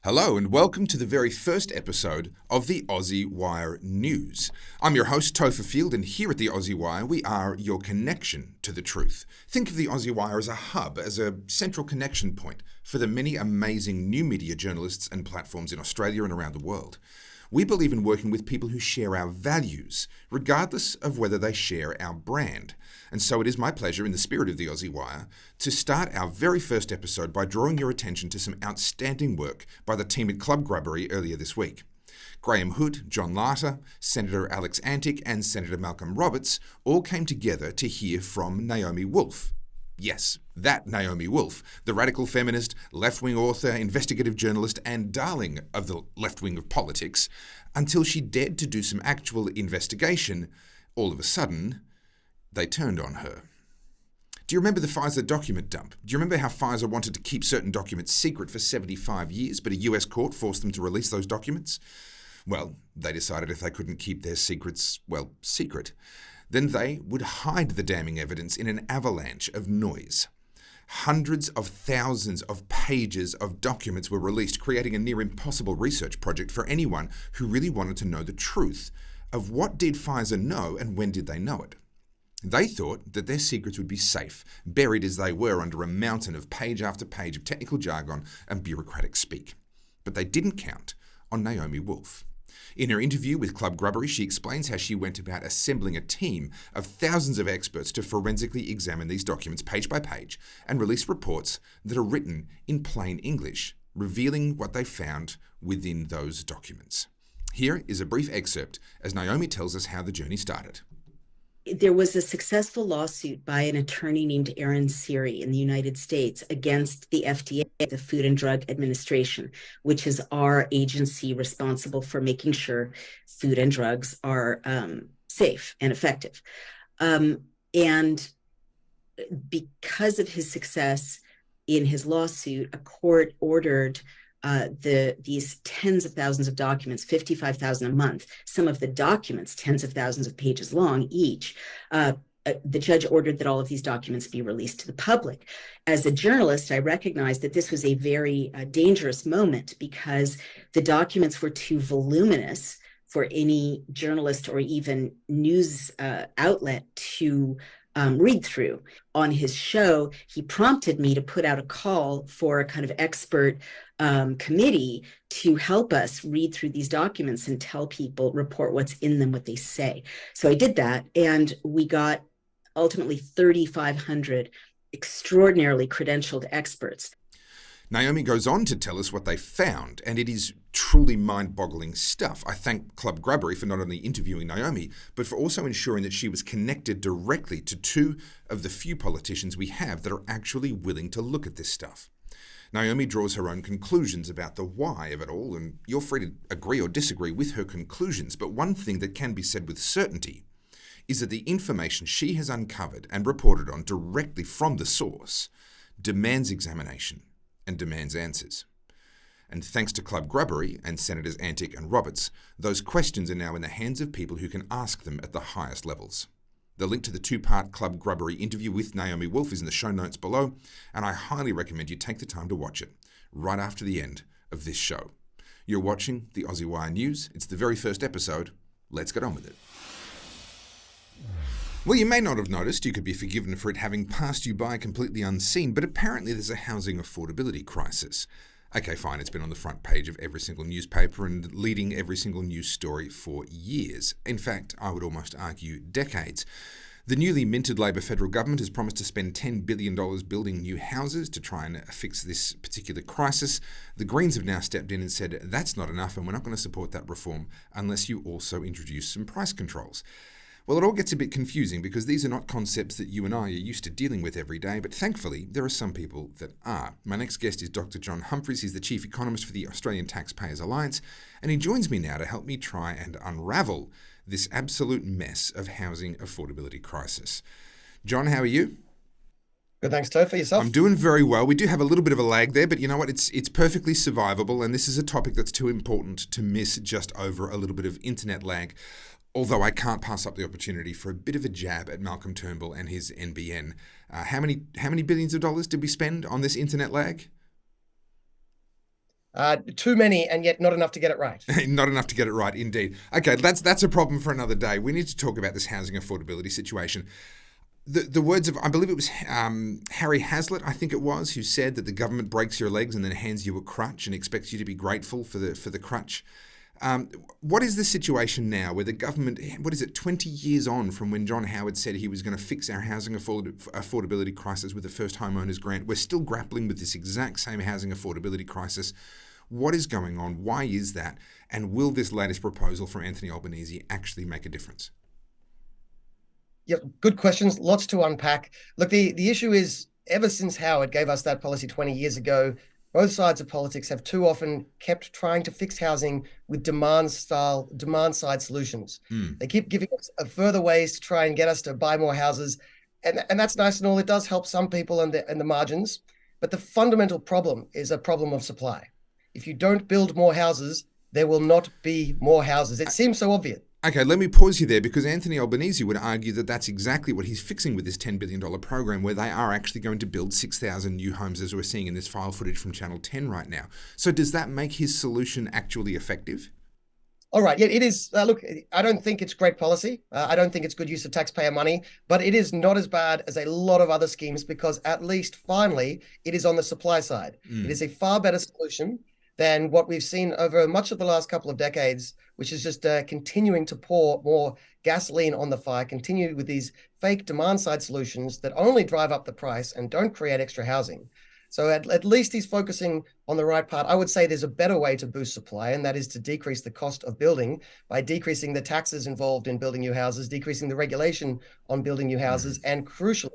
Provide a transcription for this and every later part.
Hello and welcome to the very first episode of the Aussie Wire News. I'm your host Topher Field, and here at the Aussie Wire we are your connection to the truth. Think of the Aussie Wire as a hub, as a central connection point for the many amazing new media journalists and platforms in Australia and around the world. We believe in working with people who share our values, regardless of whether they share our brand. And so it is my pleasure, in the spirit of the Aussie Wire, to start our very first episode by drawing your attention to some outstanding work by the team at Club Grubbery earlier this week. Graham Hood, John Larter, Senator Alex Antic and Senator Malcolm Roberts all came together to hear from Naomi Wolf. Yes, that Naomi Wolf, the radical feminist, left-wing author, investigative journalist and darling of the left wing of politics, until she dared to do some actual investigation. All of a sudden, they turned on her. Do you remember the Pfizer document dump? Do you remember how Pfizer wanted to keep certain documents secret for 75 years, but a US court forced them to release those documents? Well, they decided if they couldn't keep their secrets, well, secret, then they would hide the damning evidence in an avalanche of noise. Hundreds of thousands of pages of documents were released, creating a near impossible research project for anyone who really wanted to know the truth of what did Pfizer know and when did they know it. They thought that their secrets would be safe, buried as they were under a mountain of page after page of technical jargon and bureaucratic speak. But they didn't count on Naomi Wolf. In her interview with Club Grubbery, she explains how she went about assembling a team of thousands of experts to forensically examine these documents page by page and release reports that are written in plain English, revealing what they found within those documents. Here is a brief excerpt as Naomi tells us how the journey started. There was a successful lawsuit by an attorney named Aaron Siri in the United States against the FDA, the Food and Drug Administration, which is our agency responsible for making sure food and drugs are safe and effective. And because of his success in his lawsuit, a court ordered these tens of thousands of documents, 55,000 a month, some of the documents, tens of thousands of pages long each. The judge ordered that all of these documents be released to the public. As a journalist, I recognized that this was a very dangerous moment because the documents were too voluminous for any journalist or even news outlet to read through. On his show, he prompted me to put out a call for a kind of expert committee to help us read through these documents and tell people, report what's in them, what they say. So I did that, and we got ultimately 3,500 extraordinarily credentialed experts. Naomi goes on to tell us what they found, and it is truly mind-boggling stuff. I thank Club Grubbery for not only interviewing Naomi, but for also ensuring that she was connected directly to two of the few politicians we have that are actually willing to look at this stuff. Naomi draws her own conclusions about the why of it all, and you're free to agree or disagree with her conclusions, but one thing that can be said with certainty is that the information she has uncovered and reported on directly from the source demands examination and demands answers. And thanks to Club Grubbery and Senators Antic and Roberts, those questions are now in the hands of people who can ask them at the highest levels. The link to the two-part Club Grubbery interview with Naomi Wolf is in the show notes below, and I highly recommend you take the time to watch it right after the end of this show. You're watching the Aussie Wire News. It's the very first episode. Let's get on with it. Well, you may not have noticed, you could be forgiven for it having passed you by completely unseen, but apparently there's a housing affordability crisis. Okay, fine, it's been on the front page of every single newspaper and leading every single news story for years. In fact, I would almost argue decades. The newly minted Labor federal government has promised to spend $10 billion building new houses to try and fix this particular crisis. The Greens have now stepped in and said that's not enough and we're not going to support that reform unless you also introduce some price controls. Well, it all gets a bit confusing because these are not concepts that you and I are used to dealing with every day, but thankfully there are some people that are. My next guest is Dr. John Humphreys. He's the Chief Economist for the Australian Taxpayers Alliance, and he joins me now to help me try and unravel this absolute mess of housing affordability crisis. John, how are you? Good, thanks, Topher. Yourself? I'm doing very well. We do have a little bit of a lag there, but you know what? It's perfectly survivable, and this is a topic that's too important to miss just over a little bit of internet lag. Although I can't pass up the opportunity for a bit of a jab at Malcolm Turnbull and his NBN. How many billions of dollars did we spend on this internet lag? Too many, and yet not enough to get it right. Not enough to get it right, indeed. Okay, that's a problem for another day. We need to talk about this housing affordability situation. The words of, I believe it was Harry Hazlitt, I think it was, who said that the government breaks your legs and then hands you a crutch and expects you to be grateful for the crutch. What is the situation now where the government, 20 years on from when John Howard said he was going to fix our housing affordability crisis with the first homeowners grant, we're still grappling with this exact same housing affordability crisis. What is going on? Why is that? And will this latest proposal from Anthony Albanese actually make a difference? Yeah, good questions. Lots to unpack. Look, the issue is, ever since Howard gave us that policy 20 years ago, both sides of politics have too often kept trying to fix housing with demand-side solutions. They keep giving us further ways to try and get us to buy more houses. And that's nice and all. It does help some people and the margins. But the fundamental problem is a problem of supply. If you don't build more houses, there will not be more houses. It seems so obvious. Okay, let me pause you there, because Anthony Albanese would argue that that's exactly what he's fixing with this $10 billion program, where they are actually going to build 6,000 new homes, as we're seeing in this file footage from Channel 10 right now. So does that make his solution actually effective? All right. Yeah, it is. Look, I don't think it's great policy. I don't think it's good use of taxpayer money, but it is not as bad as a lot of other schemes, because at least finally it is on the supply side. It is a far better solution than what we've seen over much of the last couple of decades, which is just continuing to pour more gasoline on the fire, continue with these fake demand-side solutions that only drive up the price and don't create extra housing. So at least he's focusing on the right part. I would say there's a better way to boost supply, and that is to decrease the cost of building by decreasing the taxes involved in building new houses, decreasing the regulation on building new houses, and crucially,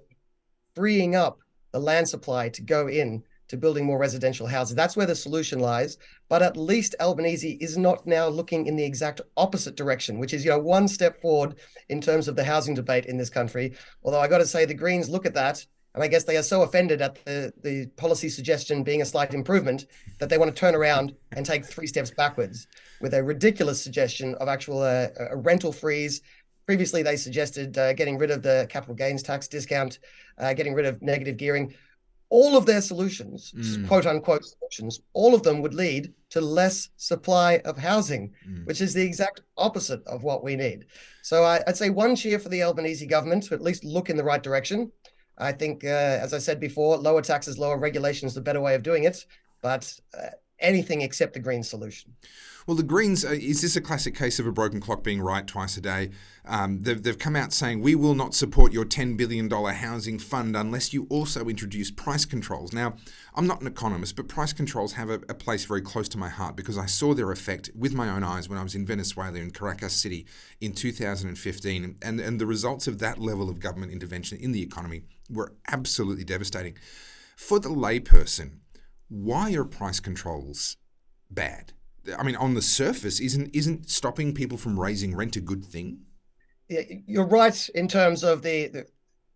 freeing up the land supply to go in to building more residential houses. That's where the solution lies. But at least Albanese is not now looking in the exact opposite direction, which is, one step forward in terms of the housing debate in this country. Although I got to say, the Greens look at that, and I guess they are so offended at the policy suggestion being a slight improvement that they want to turn around and take 3 steps backwards with a ridiculous suggestion of actual a rental freeze. Previously, they suggested getting rid of the capital gains tax discount, getting rid of negative gearing. All of their solutions, quote unquote solutions, all of them would lead to less supply of housing, which is the exact opposite of what we need. So I'd say one cheer for the Albanese government to at least look in the right direction. I think, as I said before, lower taxes, lower regulations is the better way of doing it, but anything except the Green solution. Well, the Greens, is this a classic case of a broken clock being right twice a day? They've come out saying, we will not support your $10 billion housing fund unless you also introduce price controls. Now, I'm not an economist, but price controls have a place very close to my heart, because I saw their effect with my own eyes when I was in Venezuela, in Caracas City in 2015. And the results of that level of government intervention in the economy were absolutely devastating. For the layperson, why are price controls bad? I mean, on the surface, isn't stopping people from raising rent a good thing? Yeah, you're right in terms of the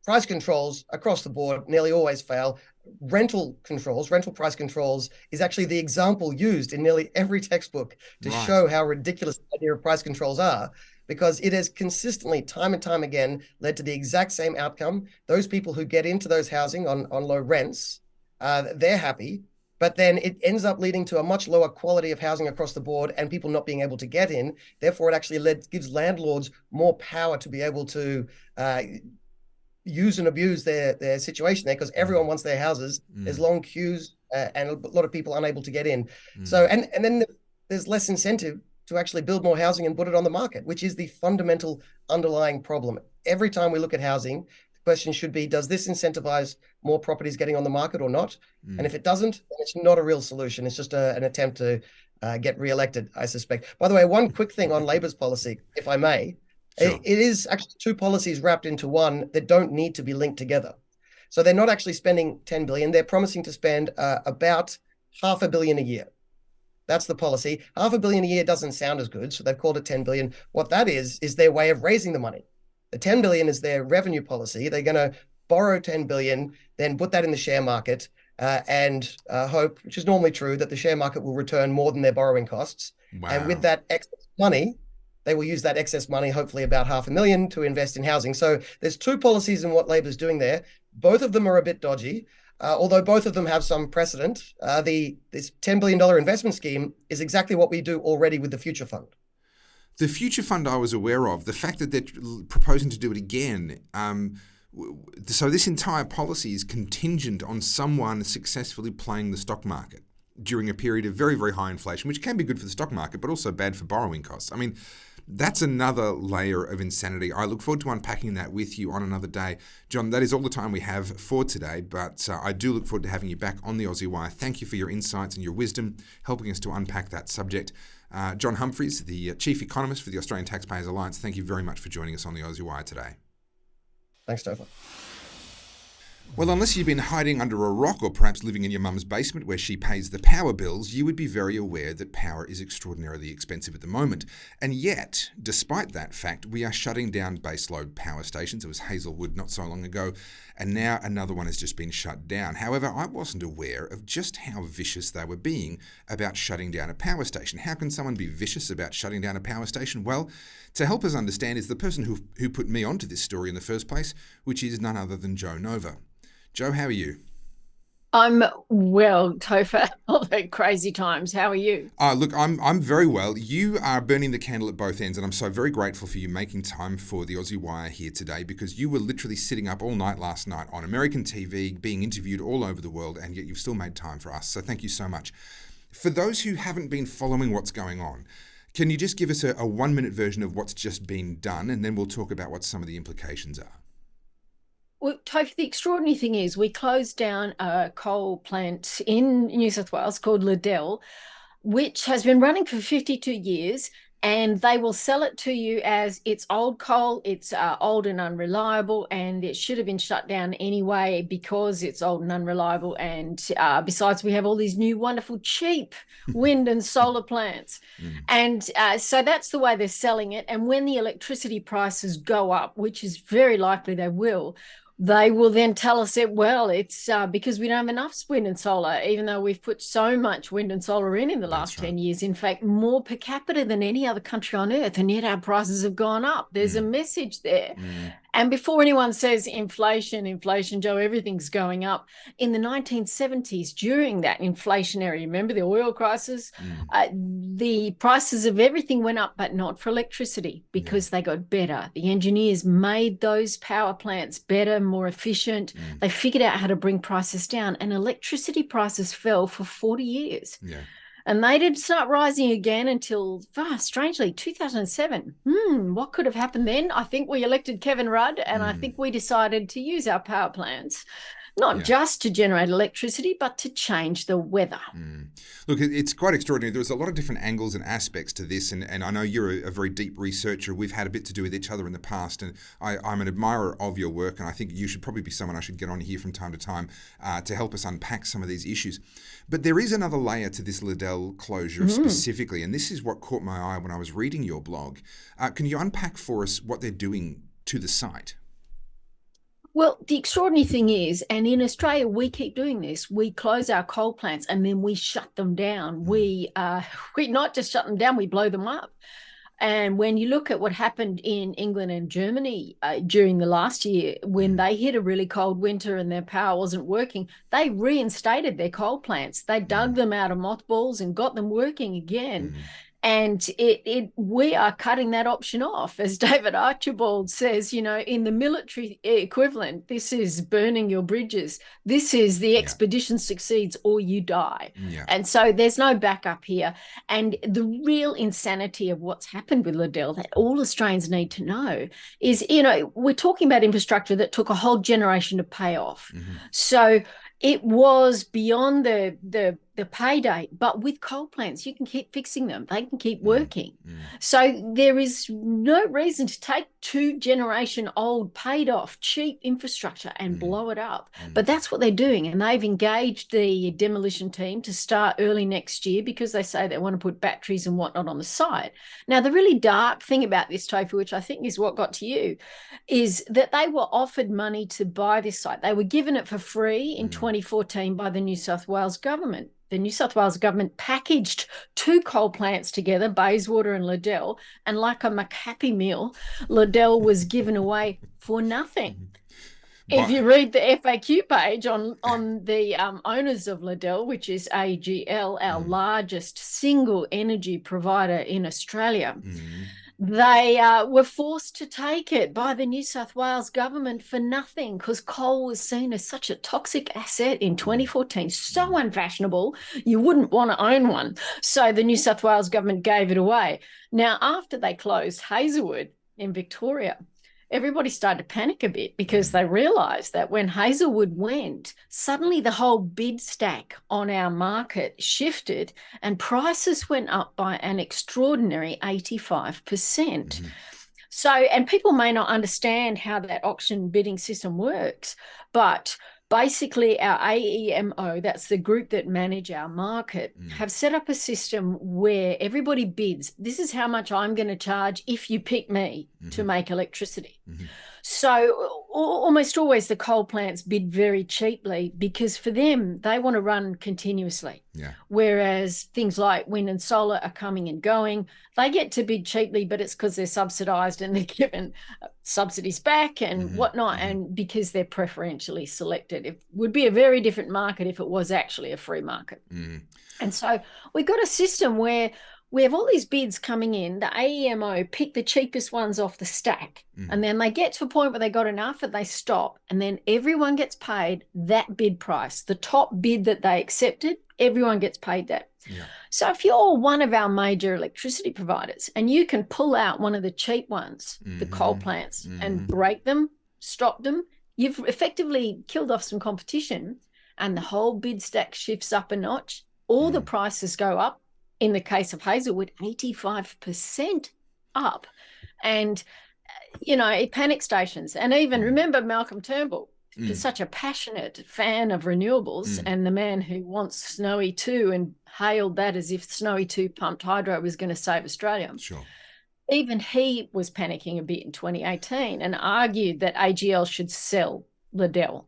price controls across the board nearly always fail. Rental price controls is actually the example used in nearly every textbook to show how ridiculous the idea of price controls are, because it has consistently, time and time again, led to the exact same outcome. Those people who get into those housing on low rents, they're happy. But then it ends up leading to a much lower quality of housing across the board and people not being able to get in. Therefore, it actually gives landlords more power to be able to use and abuse their situation there, because everyone wants their houses. There's long queues and a lot of people unable to get in. So, and then there's less incentive to actually build more housing and put it on the market, which is the fundamental underlying problem. Every time we look at housing, question should be, does this incentivize more properties getting on the market or not? And if it doesn't, then it's not a real solution. It's just an attempt to get re-elected, I suspect. By the way, one quick thing on Labor's policy, if I may. Sure. It is actually 2 policies wrapped into one that don't need to be linked together. So they're not actually spending $10 billion. They're promising to spend about $500 million a year. That's the policy. $500 million a year doesn't sound as good, so they've called it $10 billion. What that is their way of raising the money. The $10 billion is their revenue policy. They're going to borrow $10 billion, then put that in the share market and hope, which is normally true, that the share market will return more than their borrowing costs. Wow. And with that excess money, they will use that excess money, hopefully about $500,000, to invest in housing. So there's 2 policies in what Labor's doing there. Both of them are a bit dodgy. although both of them have some precedent, this $10 billion investment scheme is exactly what we do already with the Future Fund. The Future Fund I was aware of. The fact that they're proposing to do it again. So this entire policy is contingent on someone successfully playing the stock market during a period of very, very high inflation, which can be good for the stock market, but also bad for borrowing costs. I mean, that's another layer of insanity. I look forward to unpacking that with you on another day. John, that is all the time we have for today, but I do look forward to having you back on the Aussie Wire. Thank you for your insights and your wisdom, helping us to unpack that subject. John Humphreys, the Chief Economist for the Australian Taxpayers Alliance, thank you very much for joining us on the Aussie Wire today. Thanks, Topher. Well, unless you've been hiding under a rock or perhaps living in your mum's basement where she pays the power bills, you would be very aware that power is extraordinarily expensive at the moment. And yet, despite that fact, we are shutting down baseload power stations. It was Hazelwood not so long ago, and now another one has just been shut down. However, I wasn't aware of just how vicious they were being about shutting down a power station. How can someone be vicious about shutting down a power station? Well, to help us understand is the person who put me onto this story in the first place, which is none other than Joe Nova. Joe, how are you? I'm well, Topher. All the crazy times. How are you? Look, I'm very well. You are burning the candle at both ends, and I'm so very grateful for you making time for the Aussie Wire here today, because you were literally sitting up all night last night on American TV, being interviewed all over the world, and yet you've still made time for us. So thank you so much. For those who haven't been following what's going on, can you just give us a 1-minute version of what's just been done, and then we'll talk about what some of the implications are? Well, Topher, the extraordinary thing is we closed down a coal plant in New South Wales called Liddell, which has been running for 52 years, and they will sell it to you as it's old coal, it's old and unreliable, and it should have been shut down anyway because it's old and unreliable. And besides, we have all these new wonderful cheap wind and solar plants. And so that's the way they're selling it. And when the electricity prices go up, which is very likely they will then tell us it's because we don't have enough wind and solar, even though we've put so much wind and solar in the last 10 years. In fact, more per capita than any other country on earth, and yet our prices have gone up. There's a message there. And before anyone says inflation, Joe, everything's going up. In the 1970s, during that inflationary, remember the oil crisis, the prices of everything went up, but not for electricity, because they got better. The engineers made those power plants better, more efficient. They figured out how to bring prices down, and electricity prices fell for 40 years. And they didn't start rising again until, strangely, 2007. What could have happened then? I think we elected Kevin Rudd, and I think we decided to use our power plants, not just to generate electricity, but to change the weather. Look, it's quite extraordinary. There's a lot of different angles and aspects to this, and I know you're a very deep researcher. We've had a bit to do with each other in the past, and I'm an admirer of your work, and I think you should probably be someone I should get on here from time to time to help us unpack some of these issues. But there is another layer to this Liddell closure specifically, and this is what caught my eye when I was reading your blog. Can you unpack for us what they're doing to the site? Well, the extraordinary thing is, and in Australia, we keep doing this. We close our coal plants and then we shut them down. We not just shut them down, we blow them up. And when you look at what happened in England and Germany during the last year, when they hit a really cold winter and their power wasn't working, they reinstated their coal plants. They dug them out of mothballs and got them working again. And we are cutting that option off. As David Archibald says, in the military equivalent, this is burning your bridges. This is the expedition succeeds or you die. And so there's no backup here. And the real insanity of what's happened with Liddell that all Australians need to know is, we're talking about infrastructure that took a whole generation to pay off. So it was beyond the pay date, but with coal plants, you can keep fixing them. They can keep working. So there is no reason to take 2-generation-old, paid-off, cheap infrastructure and blow it up. But that's what they're doing, and they've engaged the demolition team to start early next year because they say they want to put batteries and whatnot on the site. Now, the really dark thing about this, Topher, which I think is what got to you, is that they were offered money to buy this site. They were given it for free in 2014 by the New South Wales government. The New South Wales government packaged 2 coal plants together, Bayswater and Liddell, and like a McHappy Meal, Liddell was given away for nothing. If you read the FAQ page on the owners of Liddell, which is AGL, our largest single energy provider in Australia, they were forced to take it by the New South Wales government for nothing because coal was seen as such a toxic asset in 2014, so unfashionable, you wouldn't want to own one. So the New South Wales government gave it away. Now, after they closed Hazelwood in Victoria, everybody started to panic a bit because they realised that when Hazelwood went, suddenly the whole bid stack on our market shifted and prices went up by an extraordinary 85%. So, and people may not understand how that auction bidding system works, but basically our AEMO, that's the group that manage our market, have set up a system where everybody bids. This is how much I'm going to charge if you pick me to make electricity. So almost always the coal plants bid very cheaply because for them, they want to run continuously. Whereas things like wind and solar are coming and going. They get to bid cheaply, but it's because they're subsidised and they're given subsidies back and whatnot, and because they're preferentially selected. It would be a very different market if it was actually a free market. And so we've got a system where we have all these bids coming in. The AEMO pick the cheapest ones off the stack, and then they get to a point where they got enough and they stop, and then everyone gets paid that bid price. The top bid that they accepted, everyone gets paid that. So if you're one of our major electricity providers and you can pull out one of the cheap ones, the coal plants, and break them, stop them, you've effectively killed off some competition, and the whole bid stack shifts up a notch. All the prices go up. In the case of Hazelwood, 85% up. And, you know, panic stations. And even remember Malcolm Turnbull, is such a passionate fan of renewables and the man who wants Snowy 2 and hailed that as if Snowy 2 pumped hydro was going to save Australia. Even he was panicking a bit in 2018 and argued that AGL should sell Liddell.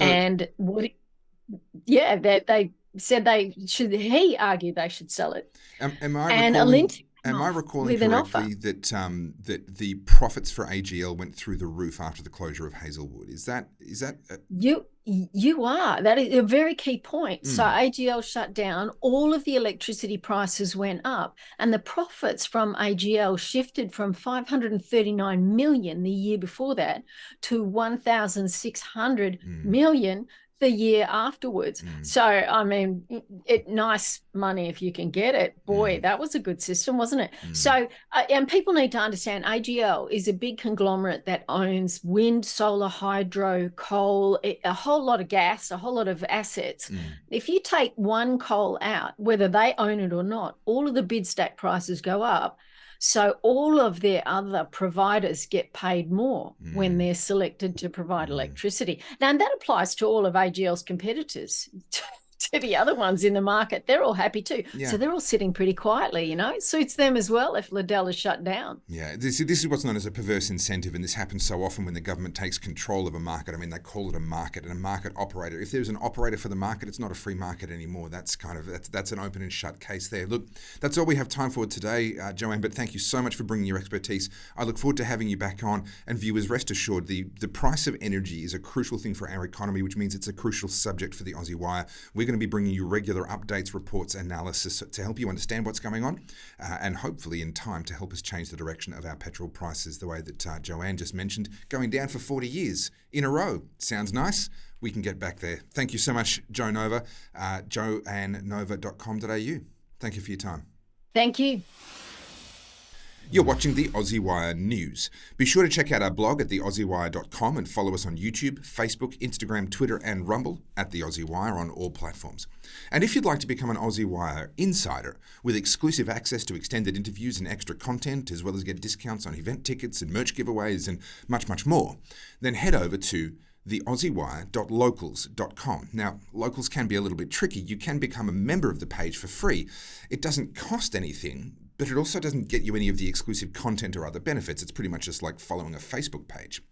And that they said they should. He argued they should sell it. Am I recalling correctly that that the profits for AGL went through the roof after the closure of Hazelwood? Is that you are? That is a very key point. So AGL shut down. All of the electricity prices went up, and the profits from AGL shifted from 539 million the year before that to 1,600 million the year afterwards. So, I mean, nice money if you can get it. Boy, that was a good system, wasn't it? So, and people need to understand AGL is a big conglomerate that owns wind, solar, hydro, coal, a whole lot of gas, a whole lot of assets. If you take one coal out, whether they own it or not, all of the bid stack prices go up. So all of their other providers get paid more when they're selected to provide electricity. Now, and that applies to all of AGL's competitors, to the other ones in the market. They're all happy too. So they're all sitting pretty quietly, you know. It suits them as well if Liddell is shut down. This is what's known as a perverse incentive, and this happens so often when the government takes control of a market. I mean, they call it a market and a market operator. If there's an operator for the market, it's not a free market anymore. That's an open and shut case there. Look, that's all we have time for today, Joanne, but thank you so much for bringing your expertise. I look forward to having you back on, and viewers, rest assured, the price of energy is a crucial thing for our economy, which means it's a crucial subject for the Aussie Wire. We're going to be bringing you regular updates, reports, analysis to help you understand what's going on, and hopefully in time to help us change the direction of our petrol prices the way that Joanne just mentioned, going down for 40 years in a row. Sounds nice? We can get back there. Thank you so much, Jo Nova, joannova.com.au. Thank you for your time. Thank you. You're watching the Aussie Wire News. Be sure to check out our blog at theaussiewire.com and follow us on YouTube, Facebook, Instagram, Twitter and Rumble at The Aussie Wire on all platforms. And if you'd like to become an Aussie Wire insider with exclusive access to extended interviews and extra content, as well as get discounts on event tickets and merch giveaways and much, much more, then head over to theaussiewire.locals.com. Now, locals can be a little bit tricky. You can become a member of the page for free. It doesn't cost anything, but it also doesn't get you any of the exclusive content or other benefits. It's pretty much just like following a Facebook page.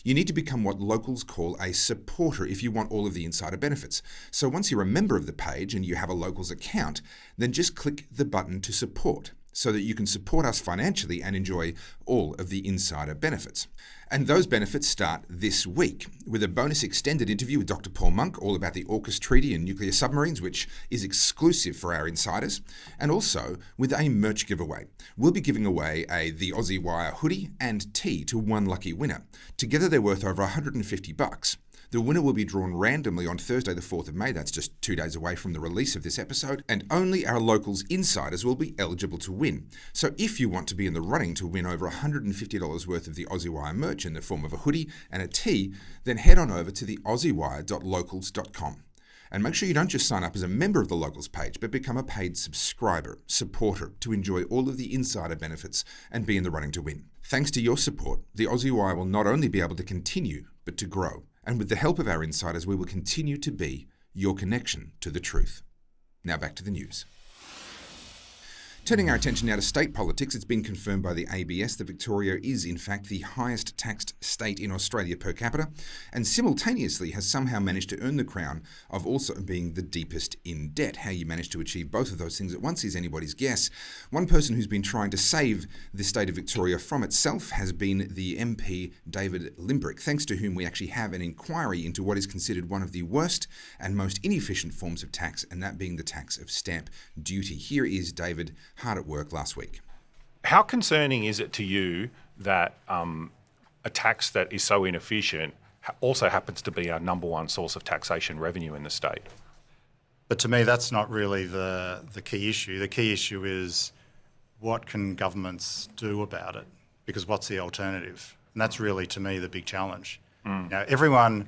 You need to become what locals call a supporter if you want all of the insider benefits. So once you're a member of the page and you have a locals account, then just click the button to support. so that you can support us financially and enjoy all of the insider benefits. And those benefits start this week with a bonus extended interview with Dr. Paul Monk, all about the AUKUS Treaty and nuclear submarines, which is exclusive for our insiders, and also with a merch giveaway. We'll be giving away the Aussie Wire hoodie and tee to one lucky winner. Together they're worth over $150. The winner will be drawn randomly on Thursday, the 4th of May. That's just 2 days away from the release of this episode. And only our locals insiders will be eligible to win. So if you want to be in the running to win over $150 worth of the Aussie Wire merch in the form of a hoodie and a tee, then head on over to the aussiewire.locals.com. And make sure you don't just sign up as a member of the Locals page, but become a paid subscriber, supporter, to enjoy all of the insider benefits and be in the running to win. Thanks to your support, the Aussie Wire will not only be able to continue, but to grow. And with the help of our insiders, we will continue to be your connection to the truth. Now back to the news. Turning our attention now to state politics, it's been confirmed by the ABS that Victoria is, in fact, the highest taxed state in Australia per capita, and simultaneously has somehow managed to earn the crown of also being the deepest in debt. How you manage to achieve both of those things at once is anybody's guess. One person who's been trying to save the state of Victoria from itself has been the MP David Limbrick, thanks to whom we actually have an inquiry into what is considered one of the worst and most inefficient forms of tax, and that being the tax of stamp duty. Here is David, hard at work last week. How concerning is it to you that a tax that is so inefficient also happens to be our number one source of taxation revenue in the state? But to me, that's not really the key issue. The key issue is what can governments do about it? Because what's the alternative? And that's really, to me, the big challenge. Now, everyone,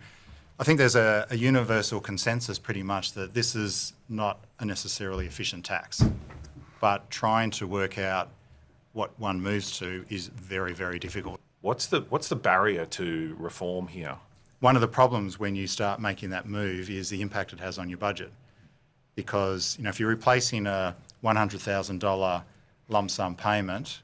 I think there's a universal consensus pretty much that this is not a necessarily efficient tax. But trying to work out what one moves to is very, very difficult. What's the barrier to reform here? One of the problems when you start making that move is the impact it has on your budget. Because if you're replacing a $100,000 lump sum payment,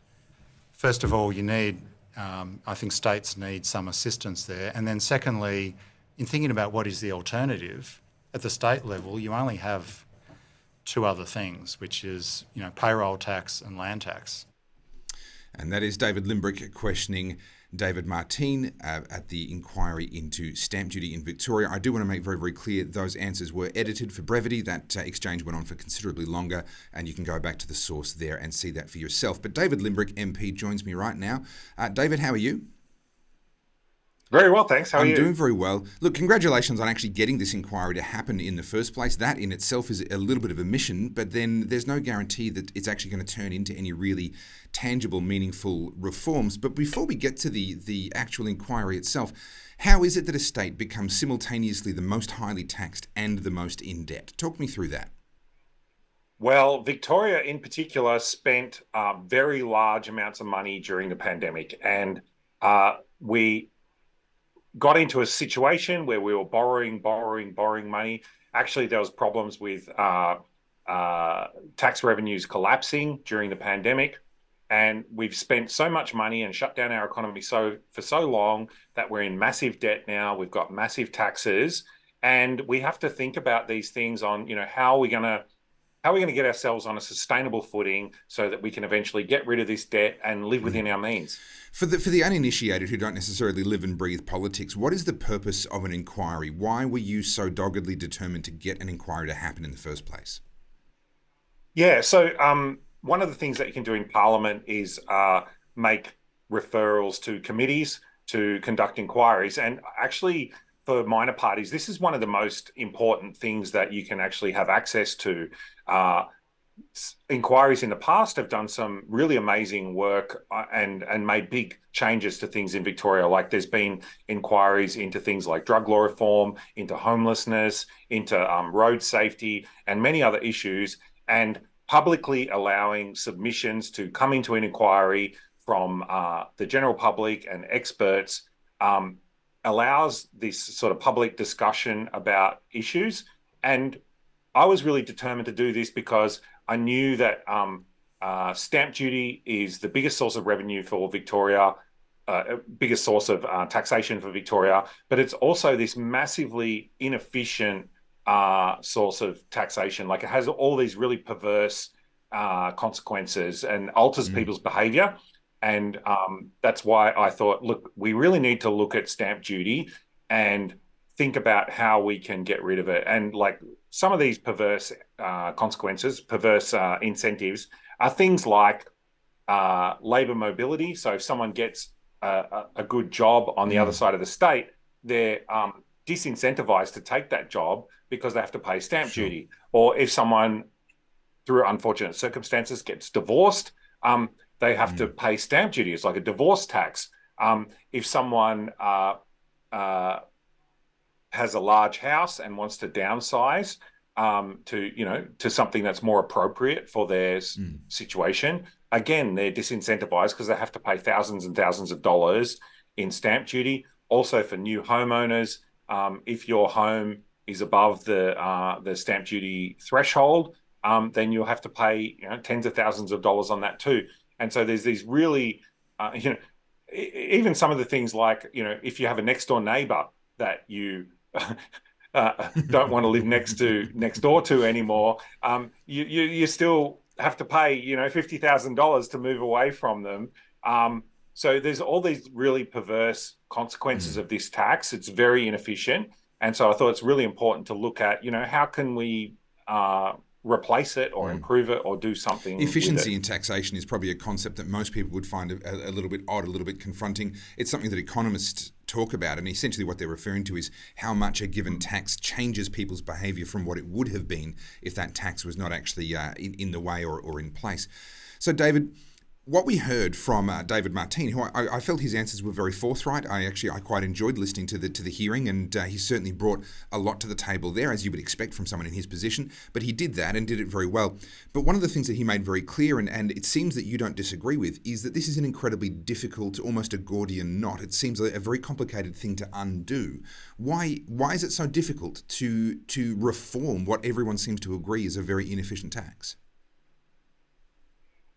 first of all, you need, I think states need some assistance there. And then secondly, in thinking about what is the alternative, at the state level, you only have two other things, which is, payroll tax and land tax. And that is David Limbrick questioning David Martin at the inquiry into stamp duty in Victoria. I do want to make very, very clear those answers were edited for brevity. That exchange went on for considerably longer, and you can go back to the source there and see that for yourself. But David Limbrick, MP, joins me right now. David, how are you? Very well, thanks. How are you? I'm doing very well. Look, congratulations on actually getting this inquiry to happen in the first place. That in itself is a little bit of a mission, but then there's no guarantee that it's actually going to turn into any really tangible, meaningful reforms. But before we get to the actual inquiry itself, how is it that a state becomes simultaneously the most highly taxed and the most in debt? Talk me through that. Well, Victoria in particular spent very large amounts of money during the pandemic, and we got into a situation where we were borrowing money. Actually, there was problems with tax revenues collapsing during the pandemic. And we've spent so much money and shut down our economy for so long that we're in massive debt now. We've got massive taxes. And we have to think about these things on, how are we going to get ourselves on a sustainable footing so that we can eventually get rid of this debt and live within our means. For the uninitiated who don't necessarily live and breathe politics, what is the purpose of an inquiry? Why were you so doggedly determined to get an inquiry to happen in the first place? Yeah, so one of the things that you can do in Parliament is make referrals to committees to conduct inquiries. And actually, for minor parties, this is one of the most important things that you can actually have access to. Inquiries in the past have done some really amazing work and made big changes to things in Victoria. Like there's been inquiries into things like drug law reform, into homelessness, into road safety, and many other issues. And publicly allowing submissions to come into an inquiry from the general public and experts allows this sort of public discussion about issues. And I was really determined to do this because I knew that stamp duty is the biggest source of revenue for Victoria, biggest source of taxation for Victoria, but it's also this massively inefficient source of taxation. Like it has all these really perverse consequences and alters people's behaviour. And that's why I thought, look, we really need to look at stamp duty and think about how we can get rid of it. And like some of these perverse consequences, perverse incentives are things like labour mobility. So if someone gets a good job on the other side of the state, they're disincentivized to take that job because they have to pay stamp duty. Or if someone, through unfortunate circumstances, gets divorced, they have to pay stamp duty. It's like a divorce tax. If someone has a large house and wants to downsize to something that's more appropriate for their situation, again, they're disincentivized because they have to pay thousands and thousands of dollars in stamp duty. Also for new homeowners, if your home is above the stamp duty threshold, then you'll have to pay tens of thousands of dollars on that too. And so there's these really, even some of the things like, if you have a next door neighbor that you don't want to live next door to anymore, you still have to pay, $50,000 to move away from them. So there's all these really perverse consequences of this tax. It's very inefficient. And so I thought it's really important to look at, how can we replace it or improve it or do something. Efficiency in taxation is probably a concept that most people would find a little bit odd, a little bit confronting. It's something that economists talk about, and essentially what they're referring to is how much a given tax changes people's behaviour from what it would have been if that tax was not actually in the way or in place. So, David, what we heard from David Martin, who I felt his answers were very forthright. I quite enjoyed listening to the hearing, and he certainly brought a lot to the table there, as you would expect from someone in his position. But he did that and did it very well. But one of the things that he made very clear, and it seems that you don't disagree with, is that this is an incredibly difficult, almost a Gordian knot. It seems like a very complicated thing to undo. Why is it so difficult to reform what everyone seems to agree is a very inefficient tax?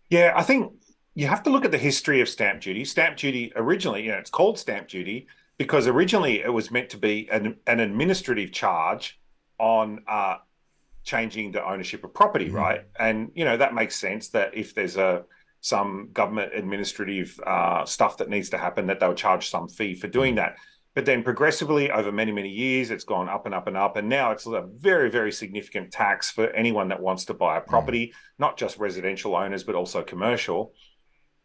Yeah, I think you have to look at the history of stamp duty. Stamp duty originally, it's called stamp duty because originally it was meant to be an administrative charge on changing the ownership of property, right? And, that makes sense that if there's some government administrative stuff that needs to happen, that they'll charge some fee for doing that. But then progressively over many, many years, it's gone up and up and up. And now it's a very, very significant tax for anyone that wants to buy a property, not just residential owners, but also commercial.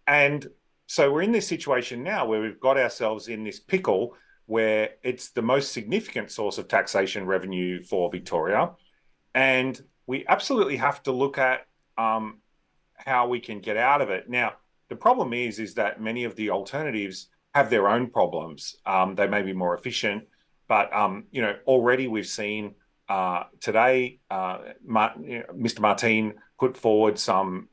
And so we're in this situation now where we've got ourselves in this pickle where it's the most significant source of taxation revenue for Victoria. And we absolutely have to look at how we can get out of it. Now, the problem is that many of the alternatives have their own problems. They may be more efficient, but, already we've seen today, Mr. Martin put forward some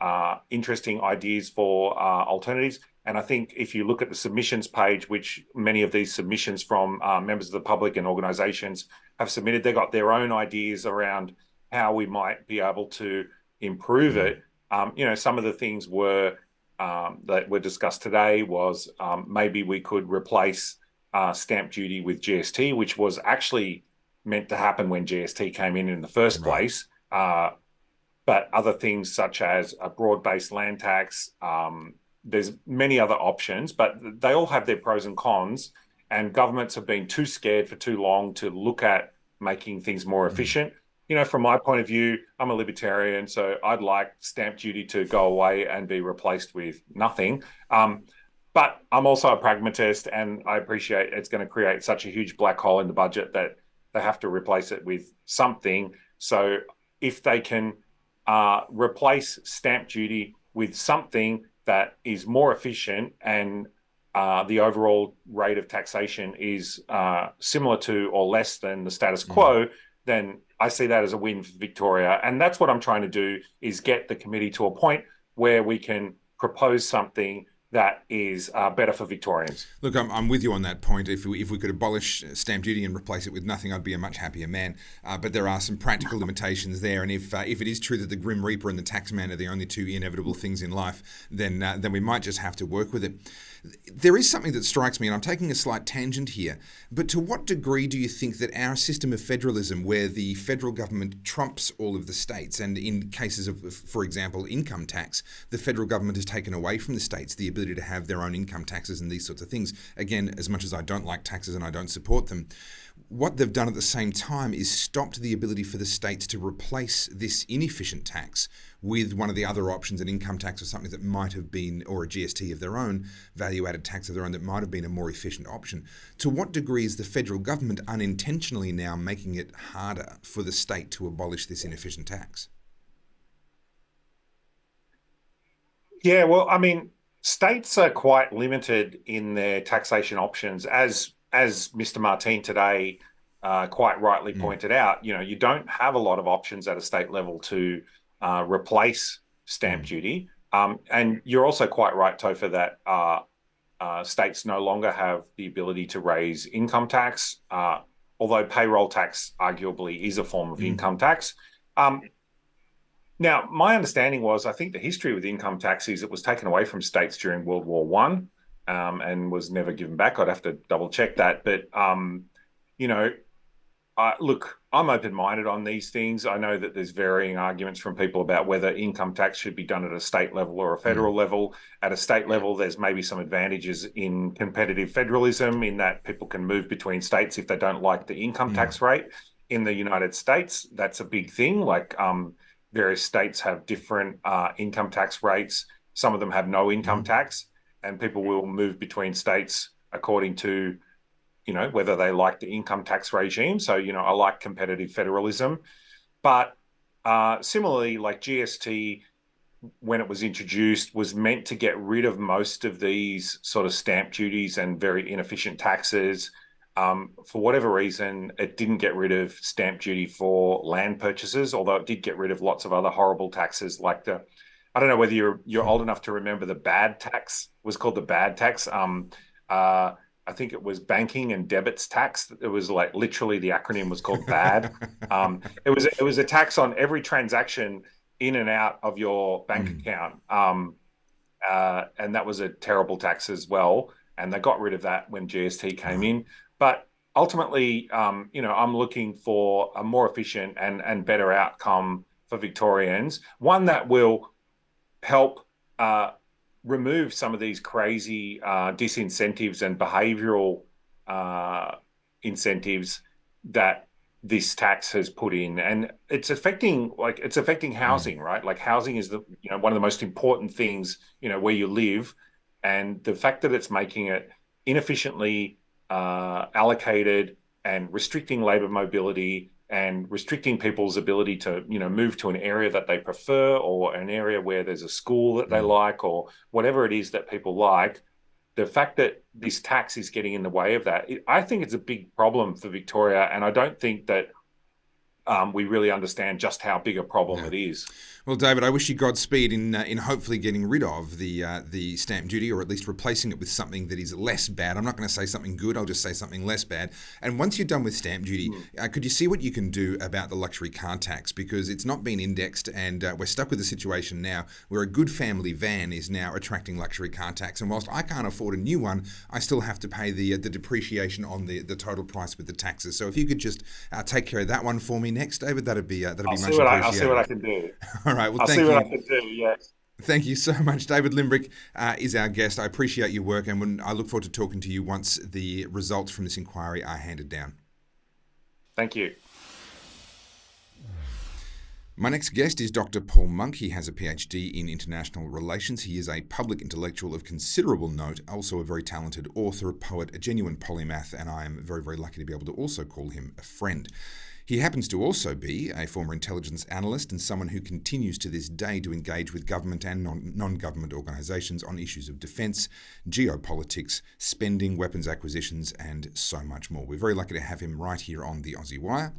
interesting ideas for alternatives. And I think if you look at the submissions page, which many of these submissions from members of the public and organisations have submitted, they've got their own ideas around how we might be able to improve it. Some of the things that were discussed today was maybe we could replace stamp duty with GST, which was actually meant to happen when GST came in the first place. But other things such as a broad-based land tax, there's many other options, but they all have their pros and cons. And governments have been too scared for too long to look at making things more efficient. From my point of view, I'm a libertarian, so I'd like stamp duty to go away and be replaced with nothing. But I'm also a pragmatist, and I appreciate it's going to create such a huge black hole in the budget that they have to replace it with something. So if they can replace stamp duty with something that is more efficient and the overall rate of taxation is similar to or less than the status quo, then I see that as a win for Victoria. And that's what I'm trying to do, is get the committee to a point where we can propose something that is better for Victorians. Look, I'm with you on that point. If we could abolish stamp duty and replace it with nothing, I'd be a much happier man. But there are some practical limitations there, and if it is true that the Grim Reaper and the Taxman are the only two inevitable things in life, then we might just have to work with it. There is something that strikes me, and I'm taking a slight tangent here, but to what degree do you think that our system of federalism, where the federal government trumps all of the states, and in cases of, for example, income tax, the federal government has taken away from the states the ability to have their own income taxes and these sorts of things. Again, as much as I don't like taxes and I don't support them, what they've done at the same time is stopped the ability for the states to replace this inefficient tax with one of the other options, an income tax or something that might have been, or a GST of their own, value-added tax of their own, that might have been a more efficient option. To what degree is the federal government unintentionally now making it harder for the state to abolish this inefficient tax? Yeah, well, I mean, states are quite limited in their taxation options, as Mr. Martin today quite rightly pointed out. You don't have a lot of options at a state level to replace stamp duty. And you're also quite right, Topher, that states no longer have the ability to raise income tax, although payroll tax arguably is a form of income tax. Now, my understanding was, I think the history with income tax is it was taken away from states during World War One, and was never given back. I'd have to double check that. But, look, I'm open-minded on these things. I know that there's varying arguments from people about whether income tax should be done at a state level or a federal level. At a state level, there's maybe some advantages in competitive federalism, in that people can move between states if they don't like the income tax rate. In the United States, that's a big thing. Like, various states have different income tax rates. Some of them have no income tax, and people will move between states according to, whether they like the income tax regime. So, I like competitive federalism. But similarly, like GST, when it was introduced, was meant to get rid of most of these sort of stamp duties and very inefficient taxes. For whatever reason, it didn't get rid of stamp duty for land purchases, although it did get rid of lots of other horrible taxes, like I don't know whether you're old enough to remember the bad tax. It was called the bad tax. I think it was banking and debits tax. It was like literally the acronym was called BAD. It was a tax on every transaction in and out of your bank account. And that was a terrible tax as well. And they got rid of that when GST came in. But ultimately, I'm looking for a more efficient and better outcome for Victorians, one that will help remove some of these crazy disincentives and behavioural incentives that this tax has put in. And it's affecting housing, right? Like, housing is one of the most important things, where you live. And the fact that it's making it inefficiently allocated and restricting labour mobility and restricting people's ability to, move to an area that they prefer, or an area where there's a school that they like, or whatever it is that people like. The fact that this tax is getting in the way of that, I think it's a big problem for Victoria. And I don't think that we really understand just how big a problem it is. Well, David, I wish you Godspeed in hopefully getting rid of the stamp duty, or at least replacing it with something that is less bad. I'm not going to say something good, I'll just say something less bad. And once you're done with stamp duty, could you see what you can do about the luxury car tax? Because it's not been indexed, and we're stuck with a situation now where a good family van is now attracting luxury car tax. And whilst I can't afford a new one, I still have to pay the depreciation on the total price with the taxes. So if you could just take care of that one for me next, David, that'd be much appreciated. I'll see what I can do. All right. Well, I'll see what I can do. Yes. Thank you so much. David Limbrick is our guest. I appreciate your work, and I look forward to talking to you once the results from this inquiry are handed down. Thank you. My next guest is Dr. Paul Monk. He has a PhD in international relations. He is a public intellectual of considerable note, also a very talented author, poet, a genuine polymath, and I am very, very lucky to be able to also call him a friend. He happens to also be a former intelligence analyst and someone who continues to this day to engage with government and non-government organisations on issues of defence, geopolitics, spending, weapons acquisitions, and so much more. We're very lucky to have him right here on the Aussie Wire.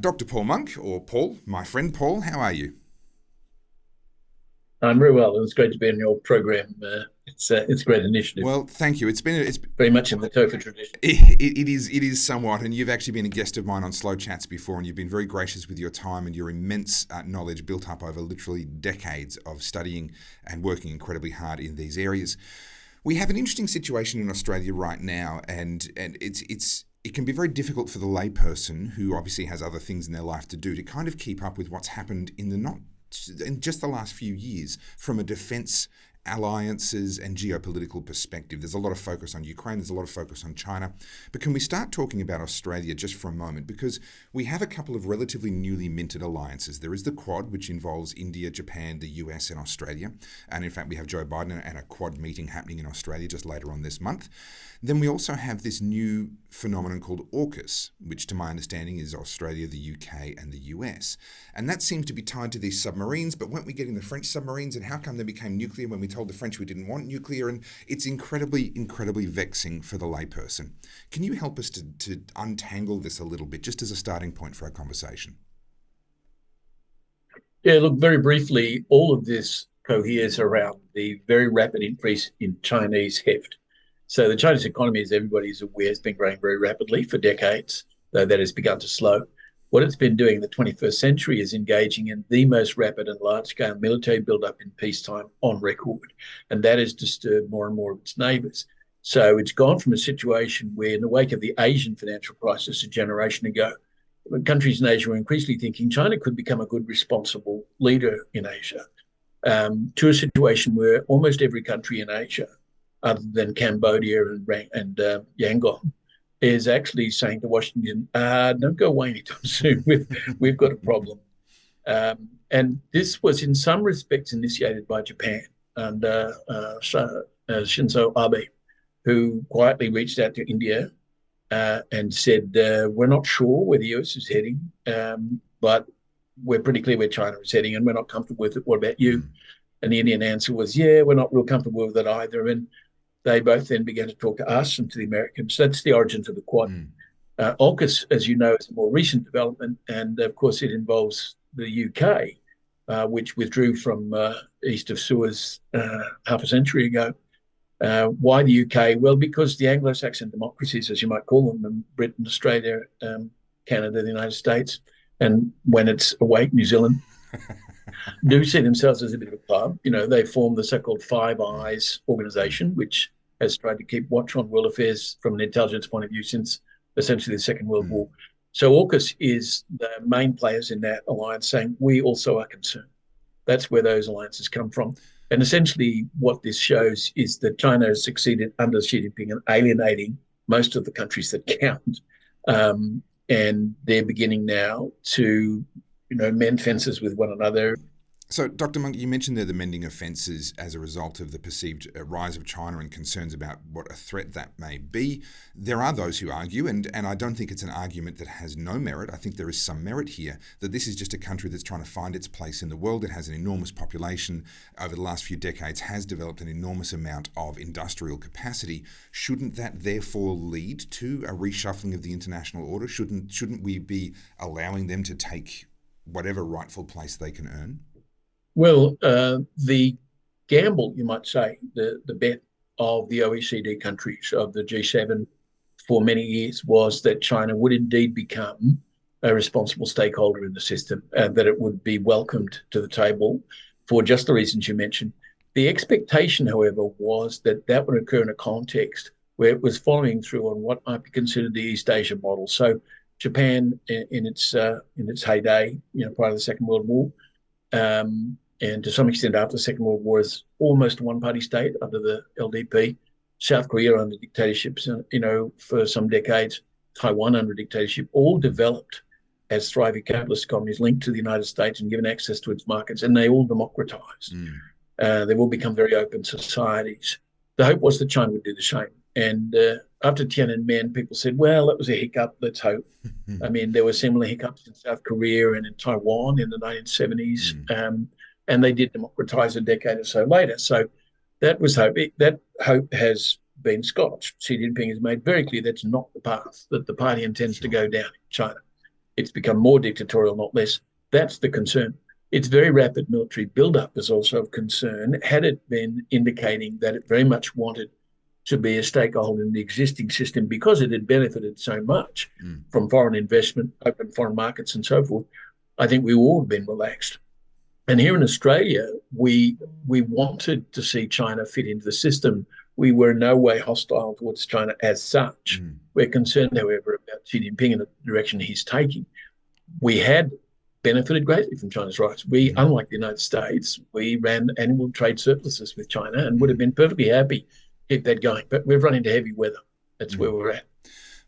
Dr. Paul Monk, or Paul, my friend Paul, how are you? I'm very well. It was great to be on your program. It's a great initiative. Well, thank you. It's very much in the Topher tradition. It is somewhat, and you've actually been a guest of mine on Slow Chats before, and you've been very gracious with your time and your immense knowledge built up over literally decades of studying and working incredibly hard in these areas. We have an interesting situation in Australia right now, and it can be very difficult for the layperson who obviously has other things in their life to do to kind of keep up with what's happened in just the last few years from a defence, alliances and geopolitical perspective. There's a lot of focus on Ukraine, there's a lot of focus on China. But can we start talking about Australia just for a moment? Because we have a couple of relatively newly minted alliances. There is the Quad, which involves India, Japan, the US and Australia. And in fact, we have Joe Biden and a Quad meeting happening in Australia just later on this month. Then we also have this new phenomenon called AUKUS, which to my understanding is Australia, the UK and the US. And that seems to be tied to these submarines, but weren't we getting the French submarines, and how come they became nuclear when we told the French we didn't want nuclear? And it's incredibly, incredibly vexing for the layperson. Can you help us to untangle this a little bit, just as a starting point for our conversation? Yeah, look, very briefly, all of this coheres around the very rapid increase in Chinese heft. So the Chinese economy, as everybody is aware, has been growing very rapidly for decades, though that has begun to slow. What it's been doing in the 21st century is engaging in the most rapid and large-scale military build-up in peacetime on record, and that has disturbed more and more of its neighbours. So it's gone from a situation where, in the wake of the Asian financial crisis a generation ago, countries in Asia were increasingly thinking China could become a good, responsible leader in Asia, to a situation where almost every country in Asia, other than Cambodia and Yangon, is actually saying to Washington, don't go away anytime soon. We've got a problem. And this was in some respects initiated by Japan and Shinzo Abe, who quietly reached out to India and said, we're not sure where the US is heading, but we're pretty clear where China is heading and we're not comfortable with it. What about you? And the Indian answer was, yeah, we're not real comfortable with it either. And they both then began to talk to us and to the Americans. That's the origins of the Quad. AUKUS, as you know, is a more recent development, and of course it involves the UK, which withdrew from east of Suez half a century ago. Why the UK? Well, because the Anglo-Saxon democracies, as you might call them, Britain, Australia, Canada, the United States, and when it's awake, New Zealand, do see themselves as a bit of a club. You know, they form the so-called Five Eyes organization, which has tried to keep watch on world affairs from an intelligence point of view since essentially the Second World War. So AUKUS is the main players in that alliance saying, we also are concerned. That's where those alliances come from. And essentially what this shows is that China has succeeded under Xi Jinping in alienating most of the countries that count. And they're beginning now to, mend fences with one another. So, Dr. Monk, you mentioned there the mending of fences as a result of the perceived rise of China and concerns about what a threat that may be. There are those who argue, and I don't think it's an argument that has no merit. I think there is some merit here, that this is just a country that's trying to find its place in the world. It has an enormous population, over the last few decades has developed an enormous amount of industrial capacity. Shouldn't that therefore lead to a reshuffling of the international order? Shouldn't we be allowing them to take whatever rightful place they can earn? Well, the gamble, you might say, the bet of the OECD countries, of the G7 for many years, was that China would indeed become a responsible stakeholder in the system and that it would be welcomed to the table for just the reasons you mentioned. The expectation, however, was that that would occur in a context where it was following through on what might be considered the East Asia model. So Japan, in its heyday, prior to the Second World War, and to some extent after the Second World War, is almost a one-party state under the LDP. South Korea under dictatorships, for some decades. Taiwan under dictatorship, all developed as thriving capitalist economies linked to the United States and given access to its markets, and they all democratized. They've all become very open societies. The hope was that China would do the same. And after Tiananmen, people said, well, that was a hiccup, let's hope. I mean, there were similar hiccups in South Korea and in Taiwan in the 1970s, and they did democratize a decade or so later. So that was hope. That hope has been scotched. Xi Jinping has made very clear that's not the path that the party intends to go down in China. It's become more dictatorial, not less. That's the concern. Its very rapid military build-up is also of concern, had it been indicating that it very much wanted to be a stakeholder in the existing system because it had benefited so much from foreign investment, open foreign markets and so forth. I think we all have been relaxed. And here in Australia, we wanted to see China fit into the system. We were in no way hostile towards China as such. We're concerned, however, about Xi Jinping and the direction he's taking. We had benefited greatly from China's rise. We, unlike the United States, we ran annual trade surpluses with China and would have been perfectly happy to keep that going. But we've run into heavy weather. That's where we're at.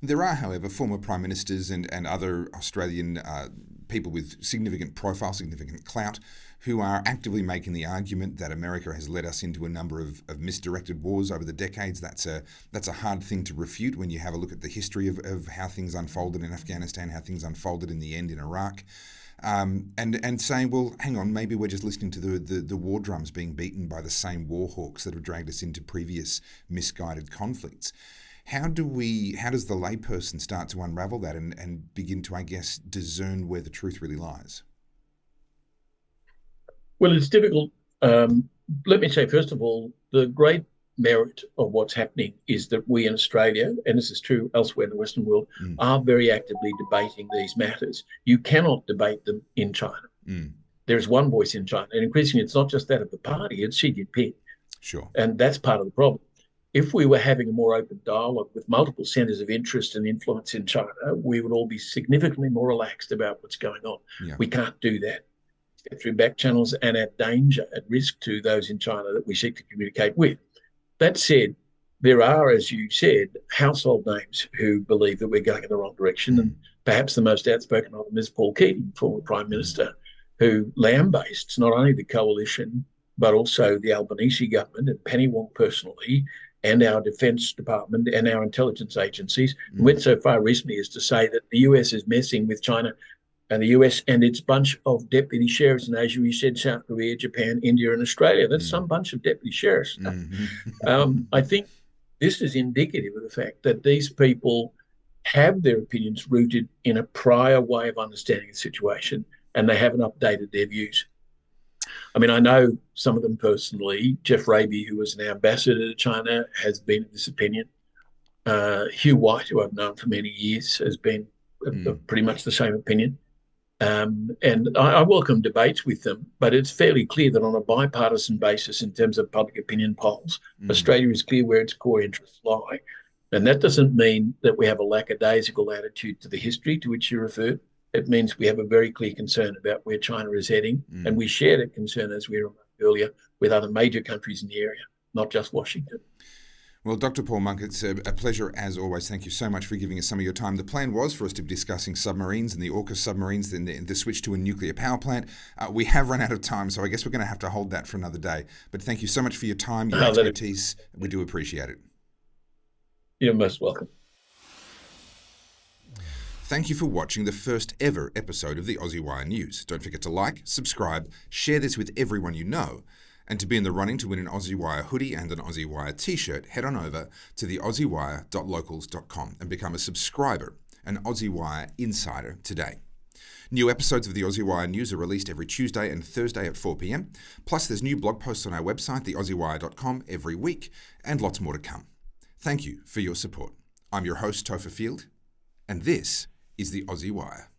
There are, however, former prime ministers and other Australian people with significant profile, significant clout, who are actively making the argument that America has led us into a number of misdirected wars over the decades. That's a hard thing to refute when you have a look at the history of how things unfolded in Afghanistan, how things unfolded in the end in Iraq. And saying, well, hang on, maybe we're just listening to the war drums being beaten by the same war hawks that have dragged us into previous misguided conflicts. How does the layperson start to unravel that and begin to, I guess, discern where the truth really lies? Well, it's difficult. Let me say, first of all, the great merit of what's happening is that we in Australia, and this is true elsewhere in the Western world, are very actively debating these matters. You cannot debate them in China. There's one voice in China, and increasingly it's not just that of the party, it's Xi Jinping. Sure. And that's part of the problem. If we were having a more open dialogue with multiple centres of interest and influence in China, we would all be significantly more relaxed about what's going on. Yeah. We can't do that. Step through back channels and at danger, at risk to those in China that we seek to communicate with. That said, there are, as you said, household names who believe that we're going in the wrong direction. And perhaps the most outspoken of them is Paul Keating, former Prime Minister, who lambastes not only the coalition, but also the Albanese government and Penny Wong personally, and our Defence Department and our intelligence agencies. Went so far recently as to say that the US is messing with China and the US and its bunch of deputy sheriffs in Asia. You said South Korea, Japan, India, and Australia. That's some bunch of deputy sheriffs. I think this is indicative of the fact that these people have their opinions rooted in a prior way of understanding the situation, and they haven't updated their views. I mean, I know some of them personally. Jeff Raby, who was an ambassador to China, has been of this opinion. Hugh White, who I've known for many years, has been pretty much the same opinion. And I welcome debates with them, but it's fairly clear that on a bipartisan basis in terms of public opinion polls, Australia is clear where its core interests lie. And that doesn't mean that we have a lackadaisical attitude to the history to which you referred. It means we have a very clear concern about where China is heading, and we share that concern, as we remarked earlier, with other major countries in the area, not just Washington. Well, Dr. Paul Monk, it's a pleasure as always. Thank you so much for giving us some of your time. The plan was for us to be discussing submarines and the AUKUS submarines, then the switch to a nuclear power plant. We have run out of time, so I guess we're going to have to hold that for another day. But thank you so much for your time, your expertise. We do appreciate it. You're most welcome. Thank you for watching the first ever episode of the Aussie Wire News. Don't forget to like, subscribe, share this with everyone you know. And to be in the running to win an Aussie Wire hoodie and an Aussie Wire t-shirt, head on over to the aussiewire.locals.com and become a subscriber, an Aussie Wire insider today. New episodes of the Aussie Wire News are released every Tuesday and Thursday at 4 p.m. Plus, there's new blog posts on our website, theaussiewire.com, every week, and lots more to come. Thank you for your support. I'm your host, Topher Field, and this is the Aussie Wire.